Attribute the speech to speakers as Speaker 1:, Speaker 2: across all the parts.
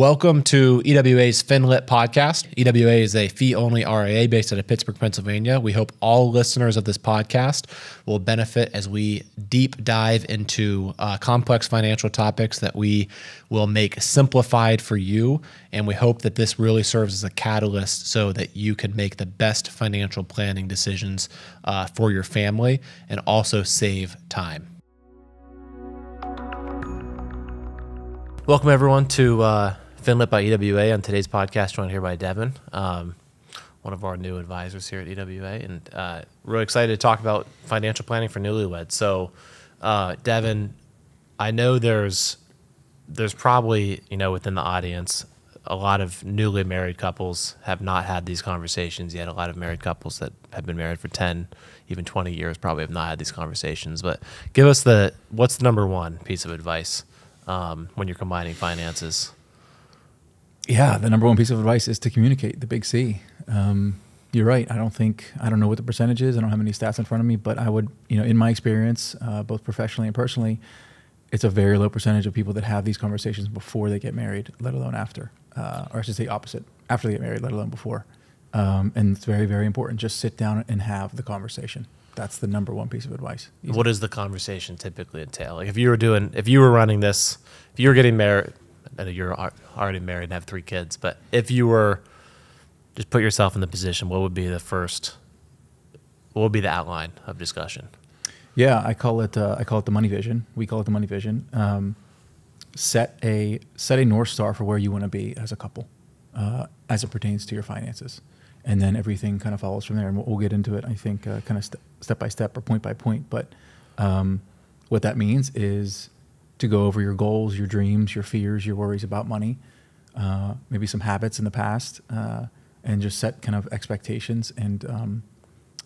Speaker 1: Welcome to EWA's FIN-LYT podcast. EWA is a fee-only RIA based out of Pittsburgh, Pennsylvania. We hope all listeners of this podcast will benefit as we deep dive into complex financial topics that we will make simplified for you. And we hope that this really serves as a catalyst so that you can make the best financial planning decisions for your family and also save time. Welcome, everyone, to FIN-LYT by EWA. On today's podcast, joined here by Devin, one of our new advisors here at EWA, and really excited to talk about financial planning for newlyweds. So, Devin, I know there's probably, within the audience, a lot of newly married couples have not had these conversations yet. A lot of married couples that have been married for 10, even 20 years probably have not had these conversations. But give us what's the number one piece of advice when you're combining finances?
Speaker 2: Yeah, the number one piece of advice is to communicate, the big C. You're right. I don't know what the percentage is. I don't have any stats in front of me, but I would, in my experience, both professionally and personally, it's a very low percentage of people that have these conversations before they get married, let alone after, or I should say opposite, after they get married, let alone before. And it's very, very important. Just sit down and have the conversation. That's the number one piece of advice. Easy.
Speaker 1: What does the conversation typically entail? Like if you were running this, if you were getting married, I know you're already married and have 3 kids, but if you were, just put yourself in the position, what would be the outline of discussion?
Speaker 2: Yeah, I call it the money vision. We call it the money vision. Set a North Star for where you want to be as a couple, as it pertains to your finances. And then everything kind of follows from there. And we'll get into it, I think, kind of step by step or point by point. But what that means is to go over your goals, your dreams, your fears, your worries about money, maybe some habits in the past, and just set kind of expectations and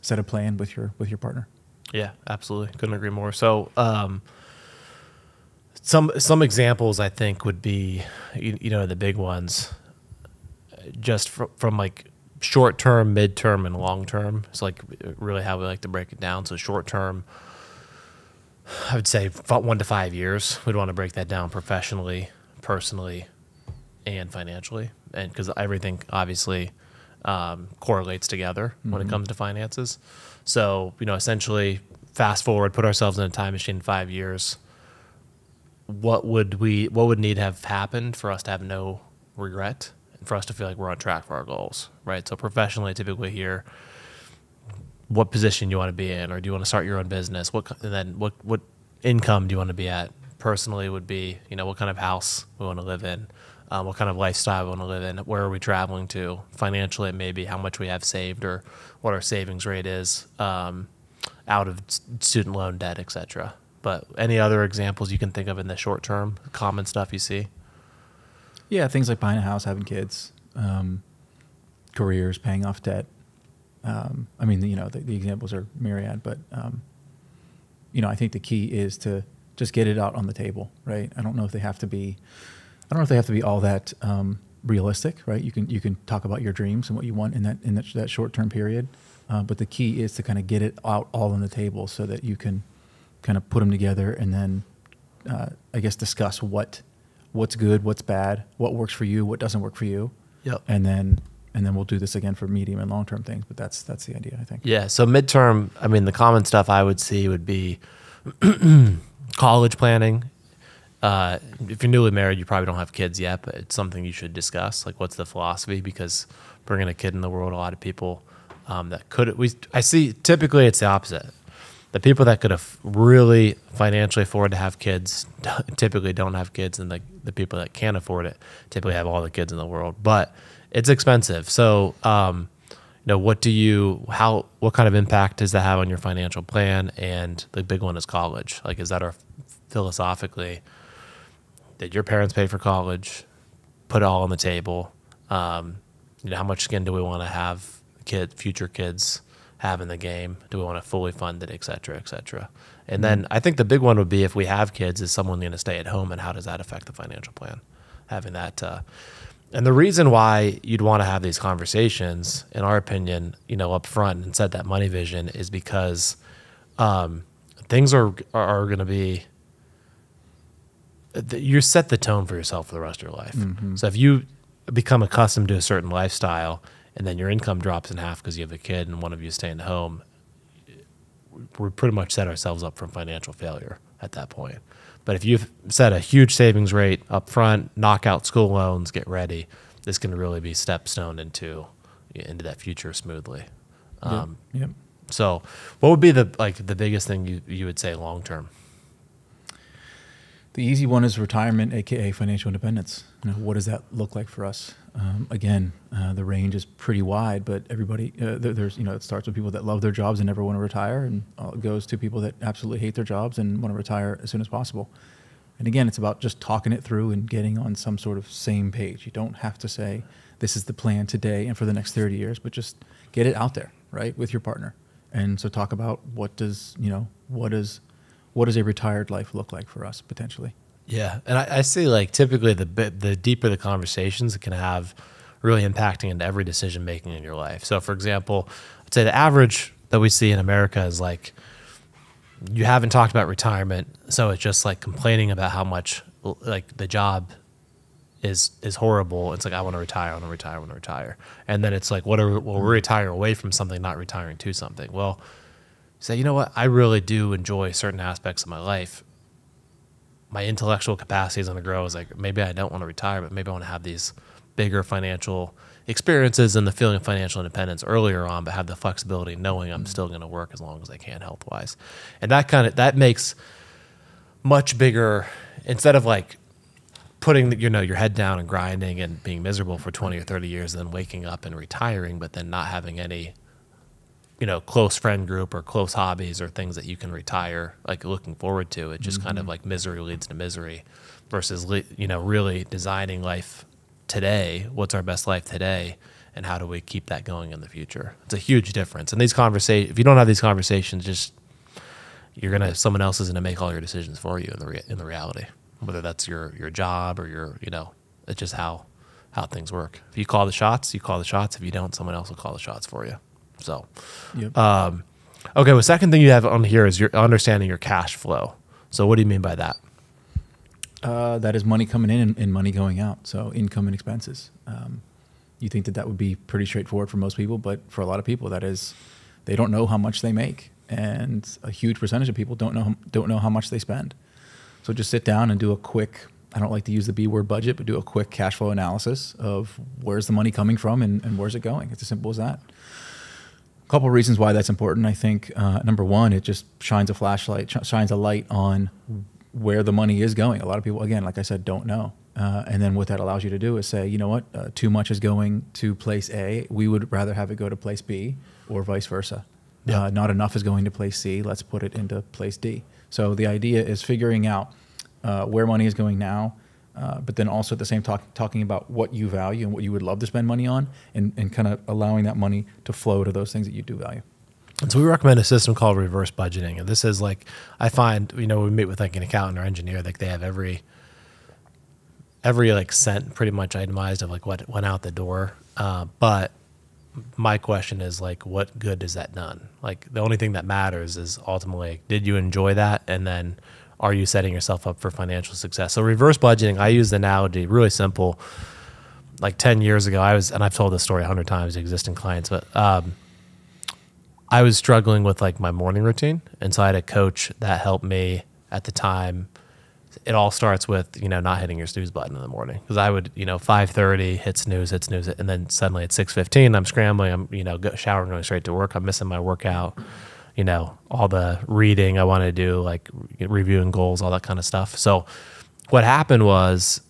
Speaker 2: set a plan with your partner.
Speaker 1: Yeah, absolutely. Couldn't agree more. So some examples I think would be, the big ones, just from like short term, midterm, and long term. It's like really how we like to break it down. So short term, I would say 1 to 5 years. We'd want to break that down professionally, personally, and financially, and because everything obviously correlates together when it comes to finances. So essentially, fast forward, put ourselves in a time machine in 5 years. What would need to have happened for us to have no regret? For us to feel like we're on track for our goals, right? So professionally, typically here, what position you want to be in, or do you want to start your own business? What income do you want to be at? Personally would be, what kind of house we want to live in, what kind of lifestyle we want to live in, where are we traveling to? Financially, maybe how much we have saved or what our savings rate is out of student loan debt, etc. But any other examples you can think of in the short term, common stuff you see?
Speaker 2: Yeah, things like buying a house, having kids, careers, paying off debt. The examples are myriad, but I think the key is to just get it out on the table, right? I don't know if they have to be all that realistic, right? You can talk about your dreams and what you want in that short-term period, but the key is to kind of get it out all on the table so that you can kind of put them together and then discuss what's good, what's bad, what works for you, what doesn't work for you.
Speaker 1: Yep.
Speaker 2: And then we'll do this again for medium and long-term things. But that's the idea, I think. Yeah.
Speaker 1: So midterm, the common stuff I would see would be college planning. If you're newly married, you probably don't have kids yet, but it's something you should discuss. Like, what's the philosophy? Because bringing a kid in the world, a lot of people I see typically it's the opposite. The people that could have really financially afford to have kids typically don't have kids, and the people that can't afford it typically have all the kids in the world. But it's expensive. So, what kind of impact does that have on your financial plan? And the big one is college. Like, is that philosophically, did your parents pay for college? Put it all on the table. How much skin do we want to have future kids have in the game? Do we want to fully fund it, et cetera, et cetera? And then I think the big one would be, if we have kids, is someone going to stay at home, and how does that affect the financial plan? Having that, and the reason why you'd want to have these conversations, in our opinion, up front and set that money vision, is because things are going to be you set the tone for yourself for the rest of your life. So if you become accustomed to a certain lifestyle and then your income drops in half because you have a kid and one of you is staying home, we pretty much set ourselves up for financial failure at that point. But if you've set a huge savings rate up front, knock out school loans, get ready, this can really be stepstone into that future smoothly.
Speaker 2: Yep.
Speaker 1: So what would be the biggest thing you would say long term?
Speaker 2: The easy one is retirement, aka financial independence. What does that look like for us? Again, the range is pretty wide, but everybody there's it starts with people that love their jobs and never want to retire, and it goes to people that absolutely hate their jobs and want to retire as soon as possible. And again, it's about just talking it through and getting on some sort of same page. You don't have to say this is the plan today and for the next 30 years, but just get it out there, right, with your partner. And so talk about what does a retired life look like for us potentially?
Speaker 1: Yeah, and I see like typically the deeper the conversations, it can have really impacting into every decision making in your life. So for example, I'd say the average that we see in America is like you haven't talked about retirement, so it's just like complaining about how much like the job is horrible. It's like I want to retire, I want to retire, I want to retire, and then it's like we'll retire away from something, not retiring to something. Well, say, you know what, I really do enjoy certain aspects of my life. My intellectual capacity is going to grow. It's like maybe I don't want to retire, but maybe I want to have these bigger financial experiences and the feeling of financial independence earlier on, but have the flexibility knowing I'm still going to work as long as I can health wise. And that makes much bigger, instead of like putting your head down and grinding and being miserable for 20 or 30 years and then waking up and retiring, but then not having any close friend group or close hobbies or things that you can retire, like looking forward to. It just kind of like misery leads to misery versus, really designing life today. What's our best life today? And how do we keep that going in the future? It's a huge difference. And these conversations, if you don't have these conversations, someone else is going to make all your decisions for you in the reality, whether that's your job or it's just how things work. If you call the shots, you call the shots. If you don't, someone else will call the shots for you. So,
Speaker 2: yep.
Speaker 1: Okay. Well, second thing you have on here is your understanding your cash flow. So what do you mean by that?
Speaker 2: That is money coming in and money going out. So income and expenses. You think that would be pretty straightforward for most people, but for a lot of people, they don't know how much they make, and a huge percentage of people don't know how much they spend. So just sit down and do a quick, I don't like to use the B word budget, but do a quick cash flow analysis of where's the money coming from and where's it going. It's as simple as that. A couple of reasons why that's important. I think number one, it just shines a light on where the money is going. A lot of people, again, like I said, don't know. And then what that allows you to do is say, you know what, too much is going to place A. We would rather have it go to place B, or vice versa. Yeah. Not enough is going to place C. Let's put it into place D. So the idea is figuring out where money is going now, but then also at the same talking about what you value and what you would love to spend money on, and kind of allowing that money to flow to those things that you do value.
Speaker 1: And so we recommend a system called reverse budgeting. And this is like, I find, we meet with like an accountant or engineer, like they have every like cent pretty much itemized of like what went out the door. But my question is like, what good has that done? Like the only thing that matters is ultimately, did you enjoy that? And then are you setting yourself up for financial success? So reverse budgeting, I use the analogy, really simple. Like 10 years ago, and I've told this story 100 times to existing clients, but I was struggling with like my morning routine. And so I had a coach that helped me at the time. It all starts with, not hitting your snooze button in the morning. Because I would, 5:30, hit snooze, and then suddenly at 6:15, I'm scrambling, I'm, showering, going straight to work. I'm missing my workout, all the reading I want to do, like reviewing goals, all that kind of stuff. So what happened was,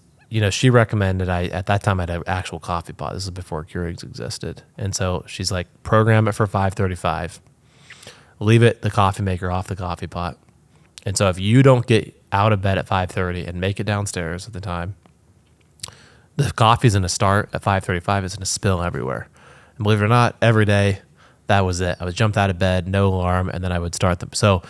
Speaker 1: she recommended at that time I had an actual coffee pot. This is before Keurigs existed. And so she's like, program it for 5:35, leave the coffee maker off the coffee pot. And so if you don't get out of bed at 5:30 and make it downstairs at the time, the coffee's going to start at 5:35. It's going to spill everywhere. And believe it or not, every day, that was it. I was jumped out of bed, no alarm, and then I would start them. So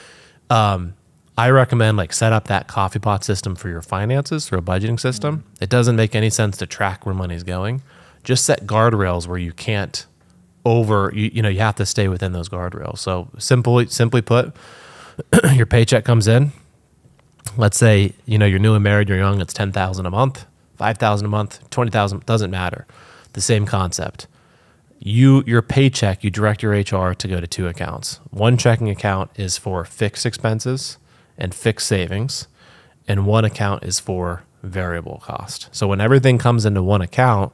Speaker 1: I recommend like set up that coffee pot system for your finances through a budgeting system. It doesn't make any sense to track where money's going. Just set guardrails where you can't you have to stay within those guardrails. So simply put, your paycheck comes in, let's say, you're newly married, you're young, it's 10,000 a month, 5,000 a month, 20,000, doesn't matter. The same concept. Your paycheck, you direct your HR to go to two accounts. One checking account is for fixed expenses and fixed savings, and one account is for variable cost. So when everything comes into one account,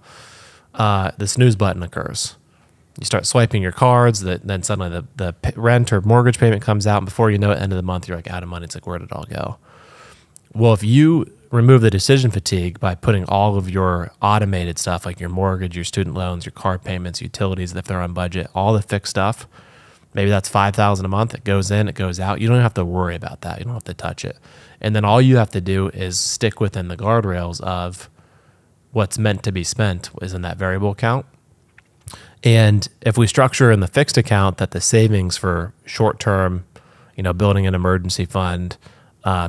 Speaker 1: the snooze button occurs. You start swiping your cards, then suddenly the rent or mortgage payment comes out, and before you know it, end of the month, you're like out of money. It's like, where did it all go? Well, if you remove the decision fatigue by putting all of your automated stuff, like your mortgage, your student loans, your car payments, utilities, if they're on budget, all the fixed stuff, maybe that's 5,000 a month. It goes in, it goes out. You don't have to worry about that. You don't have to touch it. And then all you have to do is stick within the guardrails of what's meant to be spent is in that variable account. And if we structure in the fixed account that the savings for short-term, building an emergency fund,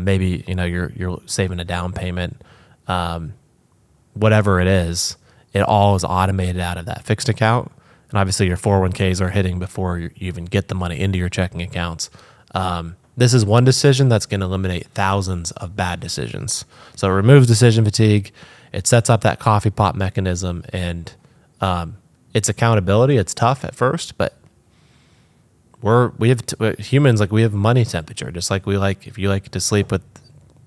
Speaker 1: maybe, you're saving a down payment, whatever it is, it all is automated out of that fixed account. And obviously your 401ks are hitting before you even get the money into your checking accounts. This is one decision that's going to eliminate thousands of bad decisions. So it removes decision fatigue. It sets up that coffee pot mechanism, and it's accountability. It's tough at first, but humans, we have money temperature. Just like if you like to sleep with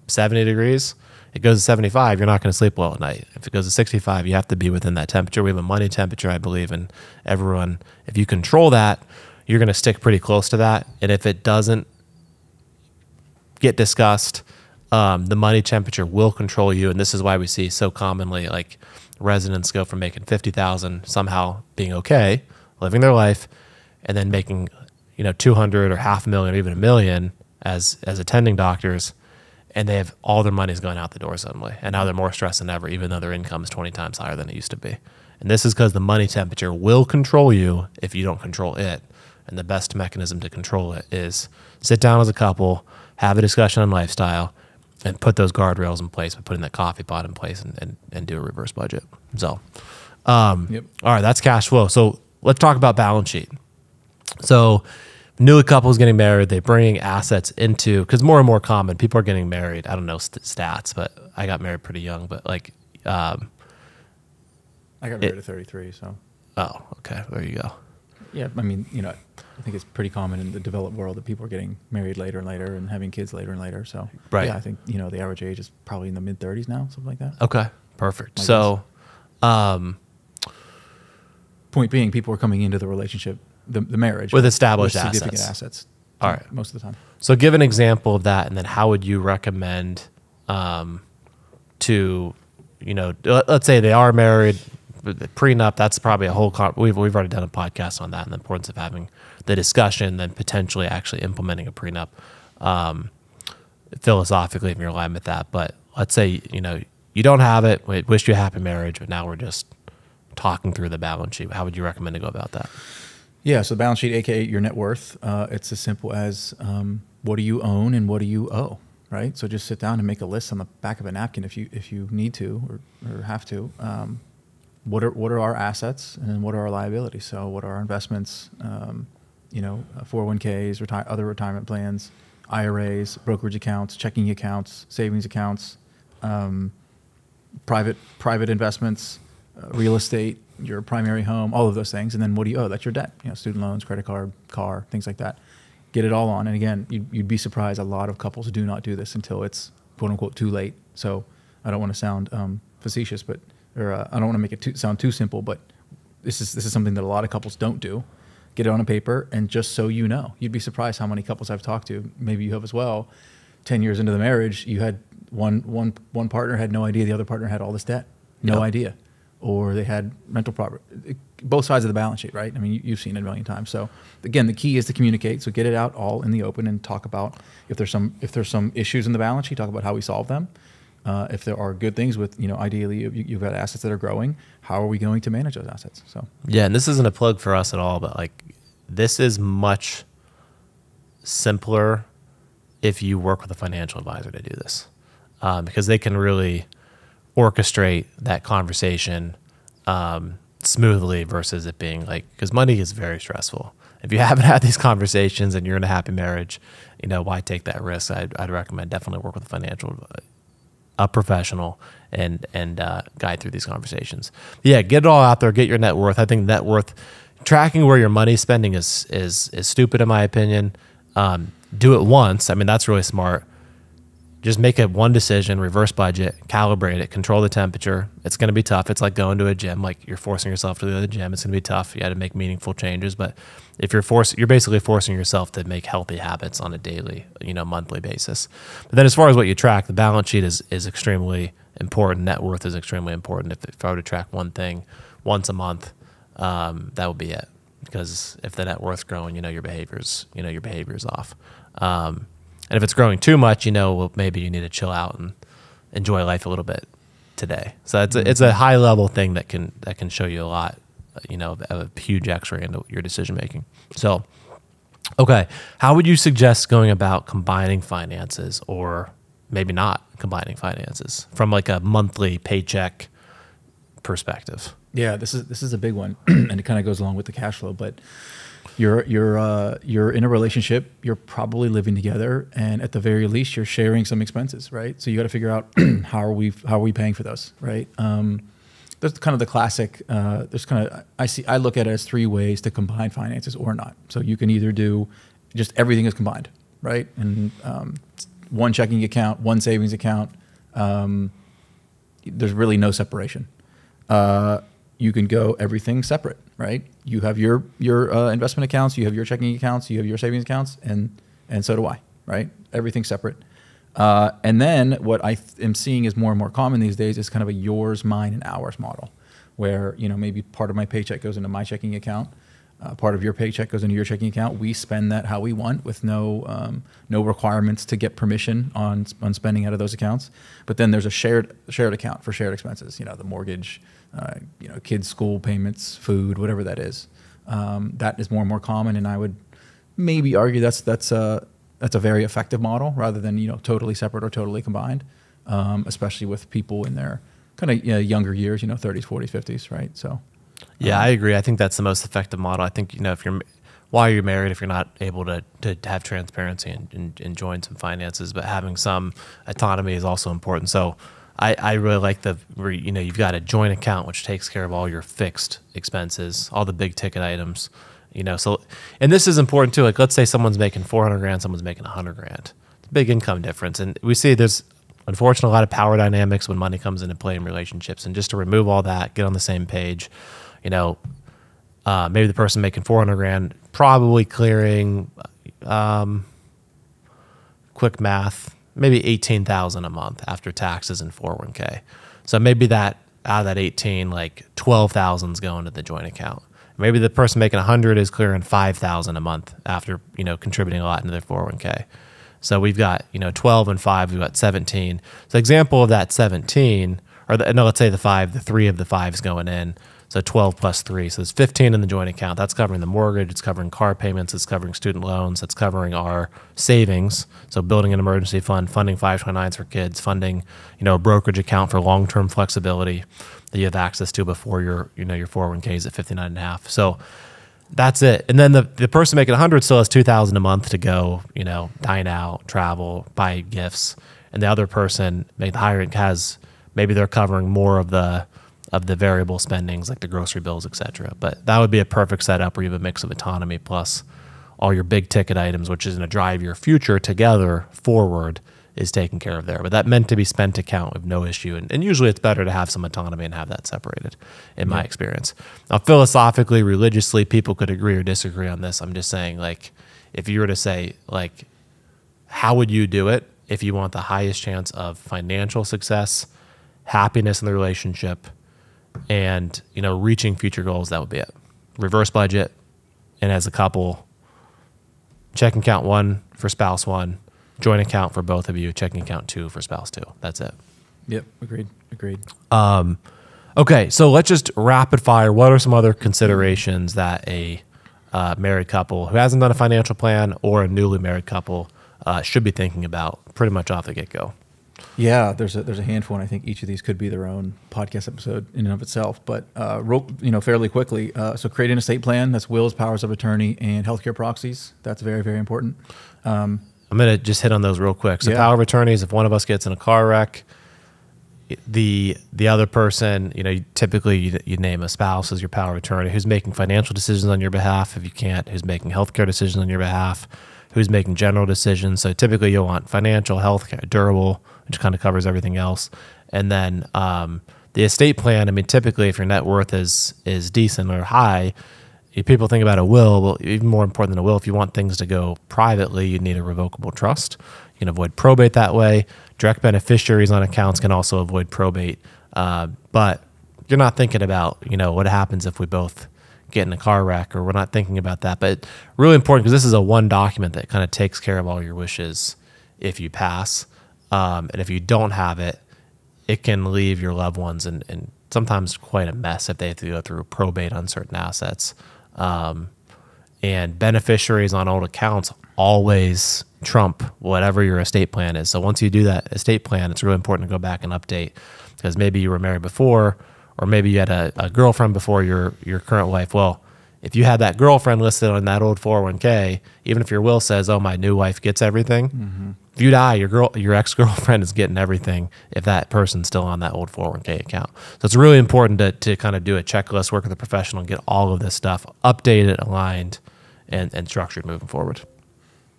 Speaker 1: 70 degrees, it goes to 75, you're not going to sleep well at night. If it goes to 65, you have to be within that temperature. We have a money temperature, I believe, and everyone, if you control that, you're going to stick pretty close to that. And if it doesn't get discussed, the money temperature will control you. And this is why we see so commonly residents go from making 50,000 somehow being okay, living their life, and then making 200 or $500,000 or even $1 million as attending doctors, and they have all their money's going out the door suddenly, and now they're more stressed than ever, even though their income is 20 times higher than it used to be. And this is because the money temperature will control you if you don't control it. And the best mechanism to control it is sit down as a couple, have a discussion on lifestyle, and put those guardrails in place by putting that coffee pot in place and do a reverse budget. So, all right, that's cash flow. So let's talk about balance sheet. So new couples getting married, they bring assets into, because more and more common, people are getting married. I don't know stats, but I got married pretty young, but I got
Speaker 2: married at 33, so.
Speaker 1: Oh, okay. There you go.
Speaker 2: Yeah, I mean, I think it's pretty common in the developed world that people are getting married later and later and having kids later and later. So,
Speaker 1: right.
Speaker 2: Yeah, I think, the average age is probably in the mid-30s now, something like that.
Speaker 1: Okay, perfect. So,
Speaker 2: point being, people are coming into the relationship, the marriage
Speaker 1: with established
Speaker 2: significant
Speaker 1: assets.
Speaker 2: All right, most of the time.
Speaker 1: So give an example of that, and then how would you recommend to, let's say they are married, the prenup, that's probably a whole, we've already done a podcast on that and the importance of having the discussion, then potentially actually implementing a prenup philosophically if you're aligned with that. But let's say, you don't have it, we wish you a happy marriage, but now we're just talking through the balance sheet. How would you recommend to go about that?
Speaker 2: Yeah, so balance sheet, aka your net worth, it's as simple as what do you own and what do you owe, right? So just sit down and make a list on the back of a napkin if you need to or have to. What are our assets and what are our liabilities? So what are our investments? 401ks, other retirement plans, IRAs, brokerage accounts, checking accounts, savings accounts, private investments, real estate, your primary home, all of those things. And then what do you owe? That's your debt, student loans, credit card, car, things like that. Get it all on. And again, you'd be surprised. A lot of couples do not do this until it's quote unquote too late. So I don't want to sound facetious, but I don't want to make it sound too simple, but this is something that a lot of couples don't do. Get it on a paper, and just so you know, you'd be surprised how many couples I've talked to, maybe you have as well, 10 years into the marriage, you had one partner had no idea the other partner had all this debt, no idea. Or they had rental property, both sides of the balance sheet, right? I mean, you've seen it a million times. So again, the key is to communicate. So get it out all in the open and talk about if there's some issues in the balance sheet, talk about how we solve them. If there are good things with, ideally you've got assets that are growing, how are we going to manage those assets? So
Speaker 1: yeah, and this isn't a plug for us at all, but this is much simpler if you work with a financial advisor to do this, because they can really orchestrate that conversation smoothly versus it being because money is very stressful. If you haven't had these conversations and you're in a happy marriage, why take that risk? I'd recommend definitely work with a professional and guide through these conversations. Yeah, get it all out there. Get your net worth. I think net worth, tracking where your money's spending is stupid in my opinion. Do it once. I mean, that's really smart. Just make it one decision, reverse budget, calibrate it, control the temperature. It's going to be tough. It's like going to a gym. Like you're forcing yourself to go to the gym. It's going to be tough. You got to make meaningful changes. But if you're basically forcing yourself to make healthy habits on a daily, monthly basis. But then as far as what you track, the balance sheet is extremely important. Net worth is extremely important. If I were to track one thing once a month, that would be it. Because if the net worth's growing, your behavior's off. And if it's growing too much, well, maybe you need to chill out and enjoy life a little bit today. So it's a high level thing that can show you a lot, of a huge X-ray into your decision making. So, okay, how would you suggest going about combining finances, or maybe not combining finances from like a monthly paycheck perspective?
Speaker 2: Yeah, this is a big one, and it kind of goes along with the cash flow, but. You're in a relationship, you're probably living together, and at the very least you're sharing some expenses, right? So you got to figure out how are we paying for those, right? That's kind of the classic, I look at it as 3 ways to combine finances or not. So you can either do just everything is combined, right? And one checking account, one savings account, there's really no separation. You can go everything separate, right? You have your investment accounts, you have your checking accounts, you have your savings accounts, and so do I, right? Everything's separate. And then what I am seeing is more and more common these days is kind of a yours, mine, and ours model, where maybe part of my paycheck goes into my checking account, part of your paycheck goes into your checking account. We spend that how we want with no requirements to get permission on spending out of those accounts. But then there's a shared account for shared expenses. The mortgage, kids' school payments, food, whatever that is. That is more and more common, and I would maybe argue that's a very effective model rather than totally separate or totally combined, especially with people in their kind of younger years, 30s, 40s, 50s, right? So.
Speaker 1: Yeah, I agree. I think that's the most effective model. I think, while you're married, if you're not able to have transparency and join some finances, but having some autonomy is also important. So I really like you've got a joint account, which takes care of all your fixed expenses, all the big ticket items, so, and this is important too. Like, let's say someone's making 400 grand, someone's making 100 grand. It's a big income difference. And we see there's, unfortunately, a lot of power dynamics when money comes into play in relationships. And just to remove all that, get on the same page, maybe the person making 400 grand, probably clearing, quick math, maybe 18,000 a month after taxes and 401k. So maybe that out of that 18, like 12,000 is going to the joint account. Maybe the person making 100 is clearing 5,000 a month after, contributing a lot into their 401k. So we've got, 12 and 5, we've got 17. So example of that 17, let's say the 3 of the 5 is going in. So 12 plus 3, so there's 15 in the joint account. That's covering the mortgage, it's covering car payments, it's covering student loans, it's covering our savings. So building an emergency fund, funding 529s for kids, funding, a brokerage account for long-term flexibility that you have access to before your 401k is at 59.5. So that's it. And then the person making 100 still has 2,000 a month to go, dine out, travel, buy gifts. And the other person, maybe the higher rank, maybe they're covering more of the variable spendings like the grocery bills, etc. But that would be a perfect setup where you have a mix of autonomy plus all your big ticket items, which is going to drive your future together forward, is taken care of there. But that meant to be spent account with no issue. And usually it's better to have some autonomy and have that separated, in my experience. Now, philosophically, religiously, people could agree or disagree on this. I'm just saying, like, if you were to say, like, how would you do it if you want the highest chance of financial success, happiness in the relationship, and reaching future goals? That would be it. Reverse budget, and as a couple, checking account 1 for spouse 1, joint account for both of you, checking account 2 for spouse 2. That's it.
Speaker 2: Yep, agreed.
Speaker 1: Okay, so let's just rapid fire. What are some other considerations that a married couple who hasn't done a financial plan or a newly married couple should be thinking about pretty much off the get-go?
Speaker 2: Yeah, there's a handful, and I think each of these could be their own podcast episode in and of itself. But fairly quickly, so create an estate plan. That's wills, powers of attorney, and healthcare proxies. That's very, very important.
Speaker 1: I'm I'm going to just hit on those real quick. So
Speaker 2: Yeah.
Speaker 1: power of attorneys, if one of us gets in a car wreck, the other person, typically you name a spouse as your power of attorney, who's making financial decisions on your behalf. If you can't, who's making healthcare decisions on your behalf, who's making general decisions. So typically you'll want financial, healthcare, durable, which kind of covers everything else. And then the estate plan, I mean, typically if your net worth is decent or high, people think about a will. Well, even more important than a will, if you want things to go privately, you need a revocable trust. You can avoid probate that way. Direct beneficiaries on accounts can also avoid probate. But you're not thinking about, what happens if we both get in a car wreck, or we're not thinking about that. But really important, because this is a one document that kind of takes care of all your wishes if you pass. And if you don't have it, it can leave your loved ones in sometimes quite a mess if they have to go through probate on certain assets. And beneficiaries on old accounts always trump whatever your estate plan is. So once you do that estate plan, it's really important to go back and update, because maybe you were married before, or maybe you had a girlfriend before your current wife. Well, if you had that girlfriend listed on that old 401k, even if your will says, oh, my new wife gets everything, if you die, your ex-girlfriend is getting everything if that person's still on that old 401k account. So it's really important to kind of do a checklist, work with a professional, and get all of this stuff updated, aligned, and structured moving forward.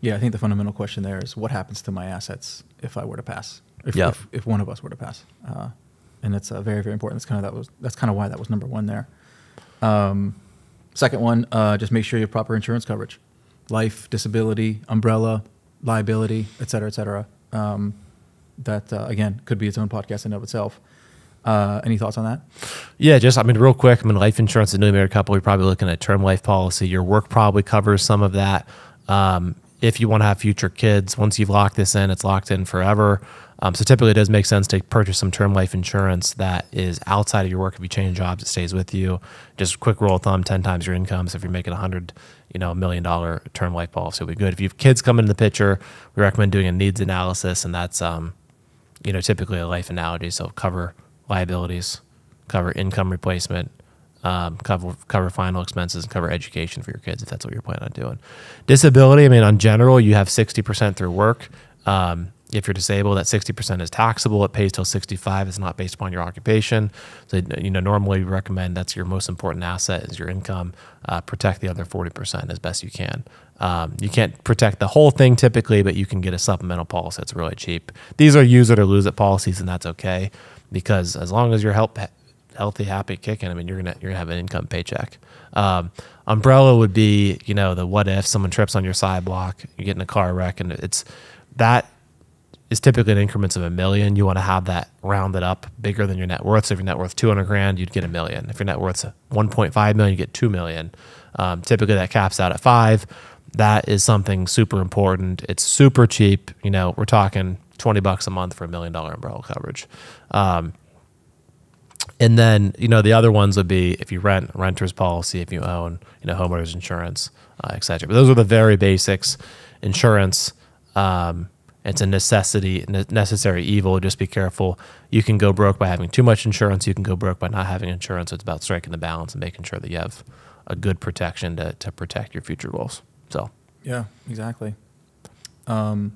Speaker 2: Yeah, I think the fundamental question there is, what happens to my assets if I were to pass? If one of us were to pass, and it's very, very important. That's kind of why that was number one there. Second one, just make sure you have proper insurance coverage, life, disability, umbrella, liability, et cetera, et cetera. That again could be its own podcast in and of itself. Any thoughts on that?
Speaker 1: Yeah, real quick. Life insurance is a newly married couple. You're probably looking at a term life policy. Your work probably covers some of that. If you want to have future kids, once you've locked this in, it's locked in forever. So typically it does make sense to purchase some term life insurance that is outside of your work. If you change jobs, it stays with you. Just quick rule of thumb, 10 times your income. So if you're making $100 million term life policy, it'll be good. If you have kids come into the picture, we recommend doing a needs analysis, and that's typically a life analogy. So cover liabilities, cover income replacement, cover final expenses, and cover education for your kids if that's what you're planning on doing. Disability, on general, you have 60% through work. If you're disabled, that 60% is taxable. It pays till 65. It's not based upon your occupation. So, normally we recommend that's your most important asset is your income. Protect the other 40% as best you can. You can't protect the whole thing typically, but you can get a supplemental policy that's really cheap. These are use it or lose it policies, and that's okay, because as long as you're healthy, happy, kicking, you're gonna have an income paycheck. Umbrella would be, the what if someone trips on your sidewalk, you get in a car wreck, and that is typically in increments of $1 million. You want to have that rounded up bigger than your net worth. So if your net worth $200,000, you'd get $1 million. If your net worth's $1.5 million, you get $2 million. Typically that caps out at $5 million. That is something super important. It's super cheap. We're talking $20 a month for $1 million umbrella coverage. And then, the other ones would be if you rent, renter's policy, if you own, homeowner's insurance, et cetera. But those are the very basics. Insurance, it's a necessary evil. Just be careful. You can go broke by having too much insurance. You can go broke by not having insurance. It's about striking the balance and making sure that you have a good protection to protect your future goals. So
Speaker 2: yeah, exactly.
Speaker 1: So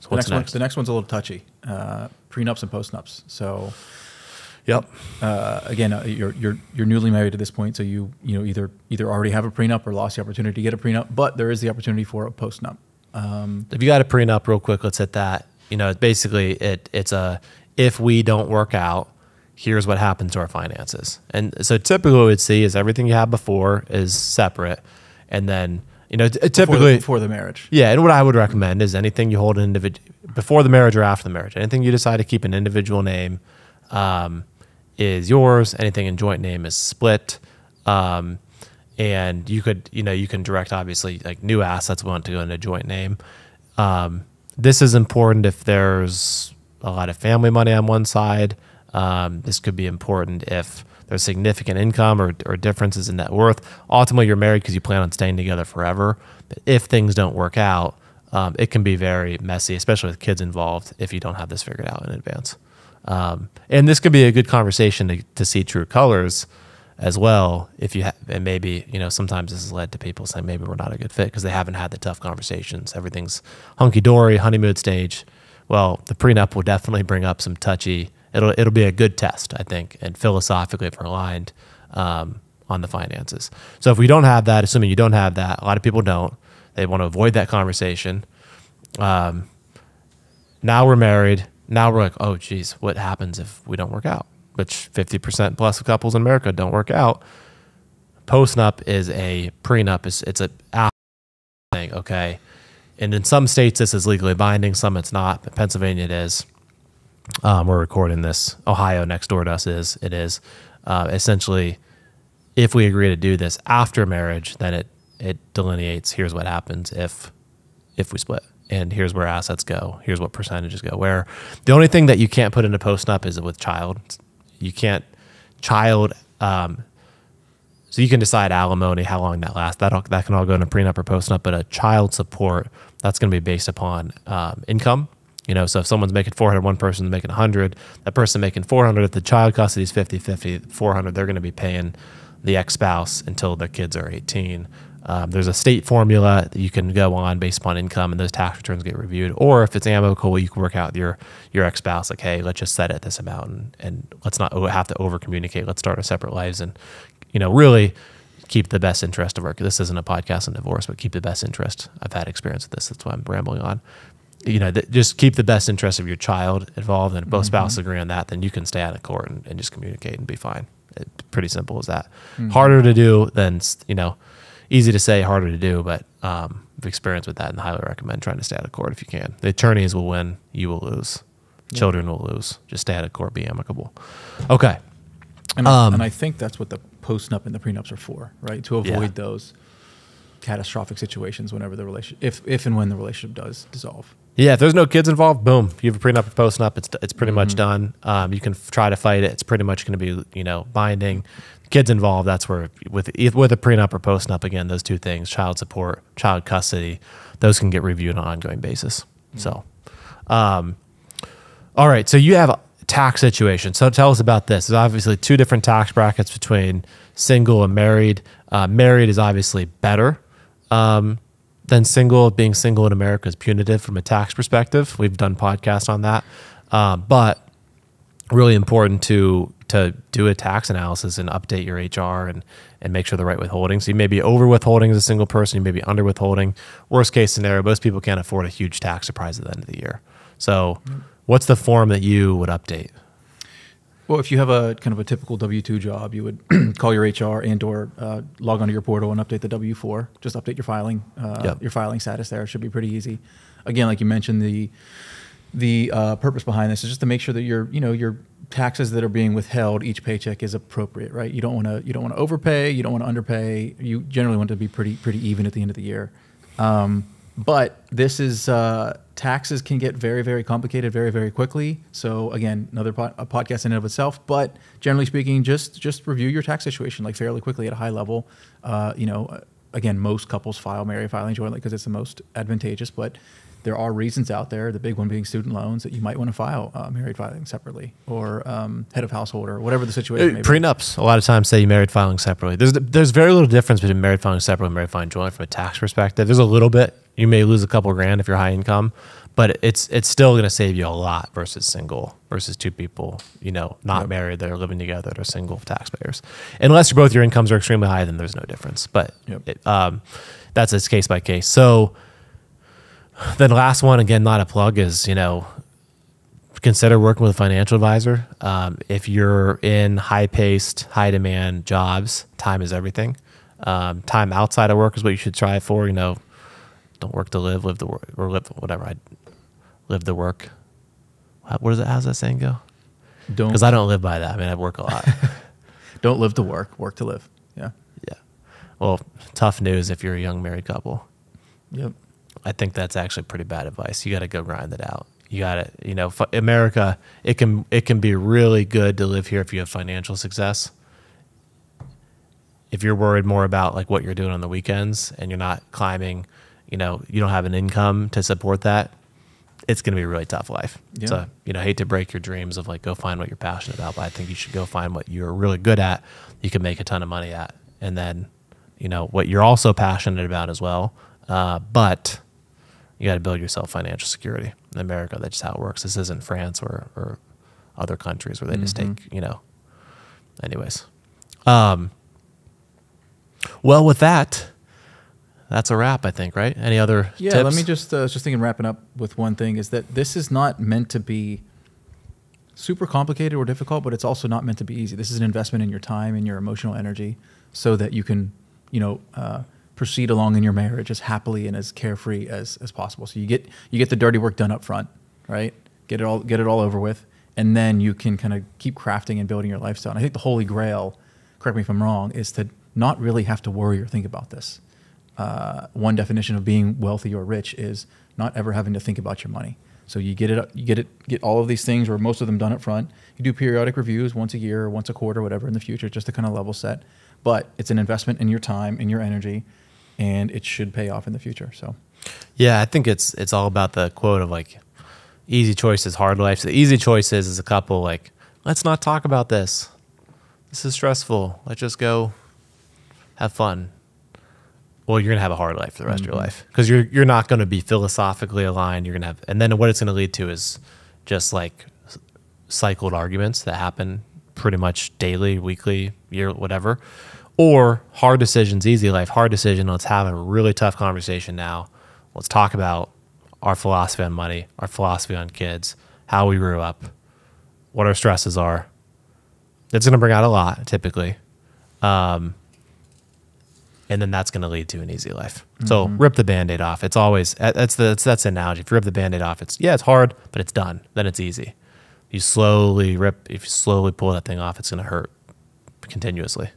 Speaker 1: what's next?
Speaker 2: The next one's a little touchy. Prenups and postnups. So
Speaker 1: yep.
Speaker 2: Again, you're newly married at this point, so you either already have a prenup or lost the opportunity to get a prenup, but there is the opportunity for a postnup.
Speaker 1: If you got a prenup, real quick, let's hit that. Basically it's a, if we don't work out, here's what happens to our finances. And so typically what we'd see is everything you had before is separate. And then, typically
Speaker 2: before the marriage.
Speaker 1: Yeah. And what I would recommend is anything you hold before the marriage or after the marriage, anything you decide to keep an individual name, is yours. Anything in joint name is split. And you can direct, obviously, like new assets want to go in a joint name. This is important if there's a lot of family money on one side. This could be important if there's significant income or differences in net worth. Ultimately, you're married because you plan on staying together forever. But if things don't work out, it can be very messy, especially with kids involved, if you don't have this figured out in advance. And this could be a good conversation to see true colors. as well. If you and maybe, you know, sometimes this has led to people saying maybe we're not a good fit because they haven't had the tough conversations. Everything's hunky dory, honeymoon stage. Well, the prenup will definitely bring up some touchy. It'll be a good test, I think, and philosophically if we're aligned on the finances. So if we don't have that, assuming you don't have that, a lot of people don't. They want to avoid that conversation. Now we're married. Now we're like, oh, geez, what happens if we don't work out? Which 50% plus of couples in America don't work out. Postnup is a prenup. It's a thing, okay? And in some states, this is legally binding. Some it's not. But Pennsylvania, it is. We're recording this. Ohio, next door to us, it is. Essentially, if we agree to do this after marriage, then it delineates, here's what happens if we split. And here's where assets go. Here's what percentages go. Where the only thing that you can't put into postnup is with child. You can't so you can decide alimony, how long that lasts. That can all go into prenup or postnup, but a child support, that's going to be based upon income. You know, so if someone's making 400, one person's making 100, that person making 400, if the child custody is 50-50, 400, they're going to be paying the ex-spouse until the kids are 18. There's a state formula that you can go on based upon income, and those tax returns get reviewed. Or if it's amicable, you can work out with your ex-spouse, like, hey, let's just set it at this amount, and let's not have to over-communicate. Let's start our separate lives and, you know, really keep the best interest of our, this isn't a podcast on divorce, but keep the best interest. I've had experience with this. That's why I'm rambling on. You know, just keep the best interest of your child involved, and if both spouses agree on that, then you can stay out of court and just communicate and be fine. It's pretty simple as that. Harder to do than, you know, easy to say, harder to do, but I've experienced with that and highly recommend trying to stay out of court if you can. The attorneys will win, you will lose. Children will lose. Just stay out of court, be amicable. Okay.
Speaker 2: And I think that's what the postnup and the prenups are for, right? To avoid those catastrophic situations whenever the relationship, if and when the relationship does dissolve.
Speaker 1: Yeah, if there's no kids involved, boom, you have a prenup or postnup, it's pretty much done. You can try to fight it. It's pretty much going to be, you know, binding. Kids involved, that's where with a prenup or postnup, again, those two things, child support, child custody, those can get reviewed on an ongoing basis. So, all right, so you have a tax situation. So tell us about this. There's obviously two different tax brackets between single and married. Married is obviously better than single. Being single in America is punitive from a tax perspective. We've done podcasts on that, but really important to do a tax analysis and update your HR and make sure the right withholding. So you may be over withholding as a single person, you may be under withholding. Worst case scenario, most people can't afford a huge tax surprise at the end of the year. So what's the form that you would update?
Speaker 2: Well, if you have a kind of a typical W-2 job, you would call your HR and or log onto your portal and update the W-4. Just update your filing status there. It should be pretty easy. Again, like you mentioned, the purpose behind this is just to make sure that your taxes that are being withheld each paycheck is appropriate, right? You don't want to overpay, you don't want to underpay. You generally want to be pretty even at the end of the year. But this is taxes can get very, very complicated very, very quickly. So again, another a podcast in and of itself. But generally speaking, just review your tax situation like fairly quickly at a high level. Again, most couples file married filing jointly because it's the most advantageous. But there are reasons out there, the big one being student loans, that you might want to file married filing separately, or head of household, or whatever the situation may be.
Speaker 1: Prenups a lot of times say married filing separately. There's very little difference between married filing separately and married filing jointly from a tax perspective. There's a little bit. You may lose a couple grand if you're high income, but it's still going to save you a lot versus single, versus two people, not married, that are living together, that are single taxpayers. Unless both your incomes are extremely high, then there's no difference. But that's a case by case. So then the last one, again, not a plug, is, consider working with a financial advisor. If you're in high-paced, high-demand jobs, time is everything. Time outside of work is what you should strive for. Don't work to live, live to work, or live to work. What is it? How's that saying go? Because I don't live by that. I mean, I work a lot.
Speaker 2: Don't live to work, work to live. Yeah.
Speaker 1: Yeah. Well, tough news if you're a young married couple.
Speaker 2: Yep.
Speaker 1: I think that's actually pretty bad advice. You got to go grind it out. You got to, America, it can be really good to live here if you have financial success. If you're worried more about like what you're doing on the weekends and you're not climbing, you don't have an income to support that, it's going to be a really tough life.
Speaker 2: Yeah.
Speaker 1: So, you know, I hate to break your dreams of like, go find what you're passionate about, but I think you should go find what you're really good at, you can make a ton of money at. And then, you know, what you're also passionate about as well. But you got to build yourself financial security. In America, that's just how it works. This isn't France or other countries where they just take, you know, anyways. Well, with that, that's a wrap, I think, right? Any other tips?
Speaker 2: Let me just thinking, wrapping up with one thing, is that this is not meant to be super complicated or difficult, but it's also not meant to be easy. This is an investment in your time and your emotional energy so that you can, you know, proceed along in your marriage as happily and as carefree as possible. So you get the dirty work done up front, right? Get it all over with, and then you can kind of keep crafting and building your lifestyle. And I think the holy grail, correct me if I'm wrong, is to not really have to worry or think about this. One definition of being wealthy or rich is not ever having to think about your money. So you get all of these things, or most of them, done up front. You do periodic reviews once a year, or once a quarter, whatever in the future, just to kind of level set. But it's an investment in your time, in your energy, and it should pay off in the future. So,
Speaker 1: yeah, I think it's all about the quote of like, easy choices, hard life. So the easy choices is a couple like, let's not talk about this. This is stressful. Let's just go have fun. Well, you're gonna have a hard life for the rest of your life because you're not gonna be philosophically aligned. You're gonna have, and then what it's gonna lead to is just like cycled arguments that happen pretty much daily, weekly, year, whatever. Or hard decisions, easy life, hard decision. Let's have a really tough conversation now. Let's talk about our philosophy on money, our philosophy on kids, how we grew up, what our stresses are. It's gonna bring out a lot typically. And then that's going to lead to an easy life. So rip the Band-Aid off. It's always, that's the analogy. If you rip the Band-Aid off, it's hard, but it's done. Then it's easy. If you slowly pull that thing off, it's going to hurt continuously.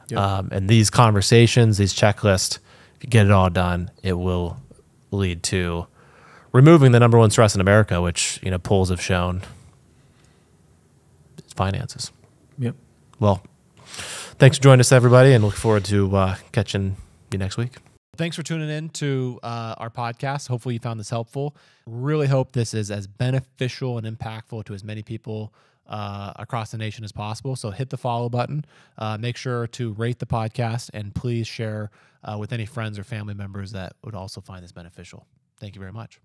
Speaker 1: Yep. And these conversations, these checklists, if you get it all done, it will lead to removing the number one stress in America, which, you know, polls have shown, it's finances.
Speaker 2: Yep.
Speaker 1: Well, thanks for joining us, everybody, and look forward to catching you next week. Thanks for tuning in to our podcast. Hopefully you found this helpful. Really hope this is as beneficial and impactful to as many people across the nation as possible. So hit the follow button. Make sure to rate the podcast, and please share with any friends or family members that would also find this beneficial. Thank you very much.